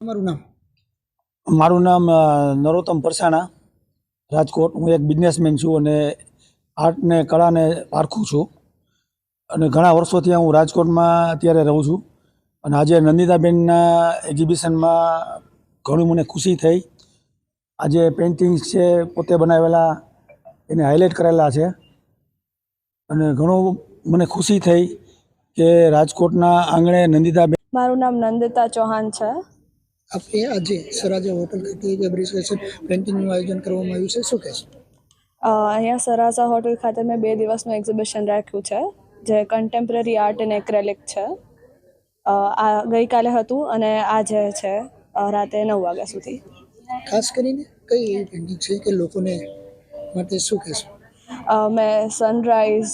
તમારું નામ? મારું નામ નરોત્તમ પરસાણા, રાજકોટ. હું એક બિઝનેસમેન છું અને આર્ટ ને કળાને પારખું છું અને ઘણા વર્ષોથી હું રાજકોટમાં અત્યારે રહું છું. અને આજે નંદિતાબેનના એક્ઝિબિશનમાં ઘણું મને ખુશી થઈ. આજે પેઇન્ટિંગ્સ છે પોતે બનાવેલા, એને હાઇલાઇટ કરેલા છે અને ઘણું મને ખુશી થઈ કે રાજકોટના આંગણે નંદિતાબેન. મારું નામ નંદિતા ચૌહાણ છે. આપણે આજે સરાજા હોટલ ખાતે એક એપ્રિસિએશન પેઇન્ટિંગનું આયોજન કરવામાં આવ્યું છે, શું કહેશો? અહીંયા સરાજા હોટલ ખાતે મેં 2 દિવસનું એક્ઝિબિશન રાખ્યું છે, જે કન્ટેમ્પરરી આર્ટ એન્ડ એક્રેલિક છે. આ ગઈકાલે હતું અને આજે છે રાતે 9 વાગ્યા સુધી. ખાસ કરીને કઈ એવી પેઇન્ટિંગ છે કે લોકોને માટે શું કહેશો? મેં સનરાઈઝ